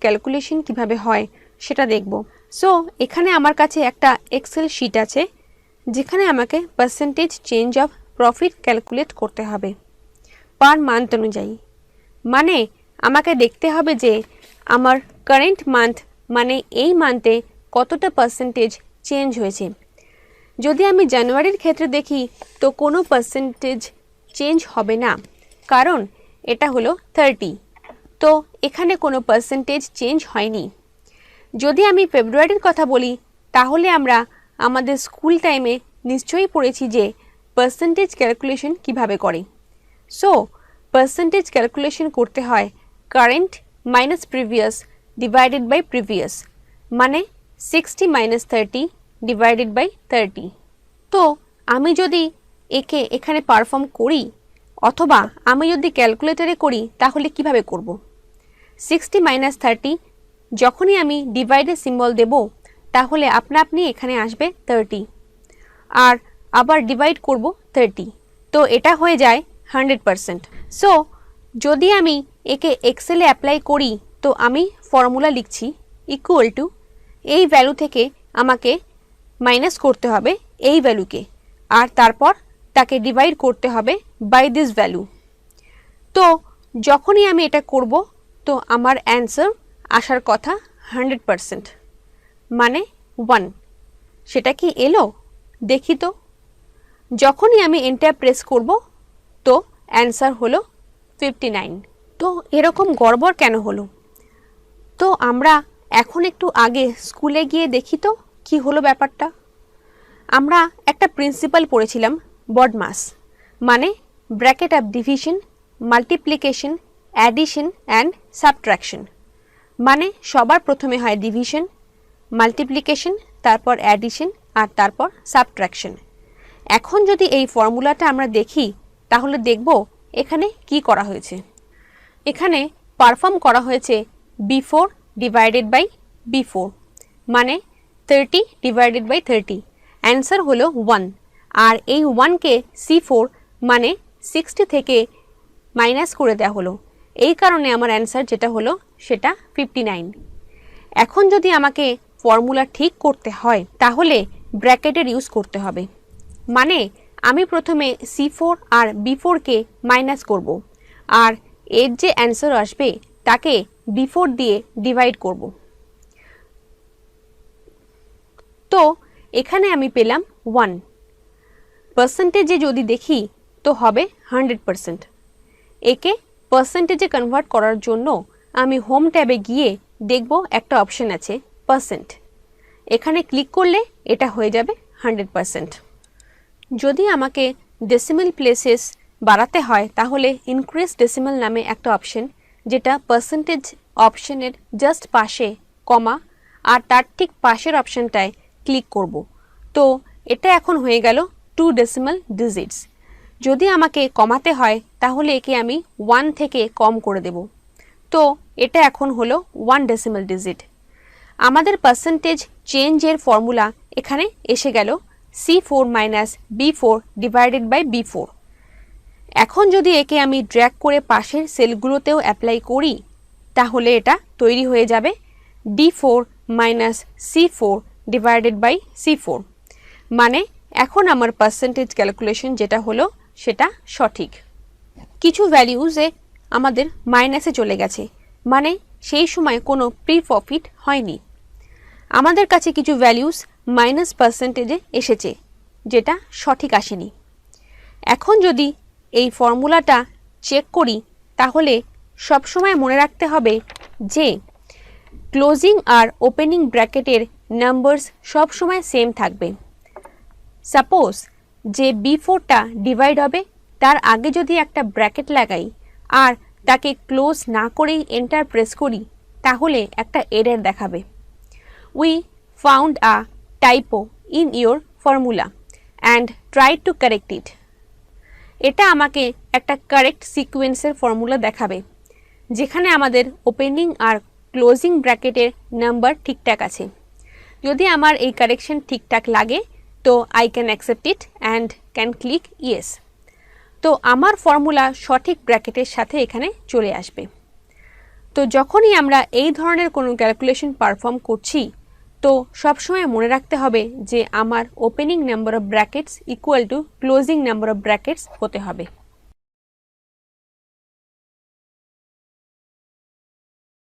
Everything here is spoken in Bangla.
ক্যালকুলেশন কিভাবে হয় সেটা দেখব। সো এখানে আমার কাছে একটা এক্সেল শিট আছে যেখানে আমাকে percentage change of profit calculate করতে হবে পার মান্থ অনুযায়ী। মানে আমাকে দেখতে হবে যে আমার কারেন্ট মান্থ মানে এই মান্থে কতটা পার্সেন্টেজ চেঞ্জ হয়েছে। যদি আমি জানুয়ারির ক্ষেত্রে দেখি তো কোনো পার্সেন্টেজ চেঞ্জ হবে না, কারণ এটা হলো 30, তো এখানে কোনো পার্সেন্টেজ চেঞ্জ হয়নি। যদি আমি ফেব্রুয়ারির কথা বলি তাহলে আমরা আমাদের স্কুল টাইমে নিশ্চয়ই পড়েছি যে পার্সেন্টেজ ক্যালকুলেশন কিভাবে করে। সো পার্সেন্টেজ ক্যালকুলেশন করতে হয় current minus previous divided by previous, মানে 60 মাইনাস 30 ডিভাইডেড বাই 30। তো আমি যদি একে এখানে পারফর্ম করি অথবা আমি যদি ক্যালকুলেটরে করি তাহলে কিভাবে করব? 60 মাইনাস 30 যখনই আমি ডিভাইডের সিম্বল দেব তাহলে আপনা আপনি এখানে আসবে 30, আর আবার ডিভাইড করব 30, তো এটা হয়ে যায় 100%। সো যদি আমি একে এক্সেলে অ্যাপ্লাই করি তো আমি ফর্মুলা লিখছি ইকুয়াল টু এই ভ্যালু থেকে আমাকে মাইনাস করতে হবে এই ভ্যালুকে, আর তারপর তাকে ডিভাইড করতে হবে বাই দিস ভ্যালু। তো যখনই আমি এটা করব তো আমার অ্যান্সার আসার কথা 100%, মানে 1। সেটা কি এলো দেখি তো। যখনই আমি এন্টার প্রেস করব তো অ্যান্সার হলো 59। তো এরকম গড়বড় কেন হলো? তো আমরা এখন একটু আগে স্কুলে গিয়ে দেখি তো কি হলো ব্যাপারটা। আমরা একটা প্রিন্সিপাল পড়েছিলাম বডমাস, মানে bracket of division, multiplication, addition and subtraction. মানে সবার প্রথমে হয় ডিভিশন, মাল্টিপ্লিকেশন, তারপর অ্যাডিশন আর তারপর সাবট্রাকশন। এখন যদি এই ফর্মুলাটা আমরা দেখি তাহলে দেখব এখানে কি করা হয়েছে। এখানে পারফর্ম করা হয়েছে B4 ডিভাইডেড বাই B4, মানে 30 ডিভাইডেড বাই 30, অ্যান্সার হলো 1। আর এই 1কে C4 মানে 60 থেকে মাইনাস করে দেওয়া হলো, এই কারণে আমার অ্যান্সার যেটা হলো সেটা 59। এখন যদি আমাকে ফর্মুলা ঠিক করতে হয় তাহলে ব্র্যাকেটের ইউজ করতে হবে। মানে আমি প্রথমে C4 আর B4কে মাইনাস করব, আর এর যে অ্যান্সার আসবে তাকে B4 দিয়ে ডিভাইড করব। তো এখানে আমি পেলাম 1। পার্সেন্টেজে যদি দেখি তো হবে 100%। একে পার্সেন্টেজে কনভার্ট করার জন্য আমি হোম ট্যাবে গিয়ে দেখব একটা অপশন আছে পার্সেন্ট, এখানে ক্লিক করলে এটা হয়ে যাবে 100%। যদি আমাকে ডেসিমেল প্লেসেস বাড়াতে হয় তাহলে ইনক্রিজ ডেসিমেল নামে একটা অপশন, যেটা পার্সেন্টেজ অপশনের জাস্ট পাশে কমা আর তার ঠিক পাশের অপশনটায় ক্লিক করব। তো এটা এখন হয়ে গেল 2 ডেসিমেল ডিজিটস। যদি আমাকে কমাতে হয় তাহলে একে আমি 1 থেকে কম করে দেব। তো এটা এখন হলো 1 ডেসিমেল ডিজিট। আমাদের পার্সেন্টেজ চেঞ্জের ফর্মুলা এখানে এসে গেল C4 minus B4 divided by B4। এখন যদি একে আমি ড্র্যাগ করে পাশের সেলগুলোতেও অ্যাপ্লাই করি তাহলে এটা তৈরি হয়ে যাবে D4 minus C4 divided by C4, মানে এখন আমার পার্সেন্টেজ ক্যালকুলেশন যেটা হলো সেটা সঠিক। কিছু ভ্যালিউজে আমাদের মাইনাসে চলে গেছে, মানে সেই সময় কোনো প্রি প্রফিট হয়নি। আমাদের কাছে কিছু ভ্যালিউস মাইনাস পার্সেন্টেজে এসেছে যেটা সঠিক আসেনি। এখন যদি এই ফর্মুলাটা চেক করি তাহলে সবসময় মনে রাখতে হবে যে ক্লোজিং আর ওপেনিং ব্র্যাকেটের নাম্বারস সবসময় সেম থাকবে। সাপোজ যে B4টা ডিভাইড হবে তার আগে যদি একটা ব্র্যাকেট লাগাই আর তাকে ক্লোজ না করেই এন্টার প্রেস করি তাহলে একটা এরর দেখাবে, we found a typo in your formula and try to correct it. এটা আমাকে একটা কারেক্ট সিকোয়েন্সের ফর্মুলা দেখাবে যেখানে আমাদের ওপেনিং আর ক্লোজিং ব্র্যাকেটের নাম্বার ঠিকঠাক আছে। যদি আমার এই কারেকশন ঠিকঠাক লাগে তো I can accept it and can click yes. তো আমার ফর্মুলা সঠিক ব্র্যাকেটের সাথে এখানে চলে আসবে। তো যখনই আমরা এই ধরনের কোনো ক্যালকুলেশন পারফর্ম করছি তো সবসময় মনে রাখতে হবে যে আমার opening number of brackets equal to closing number of brackets হতে হবে।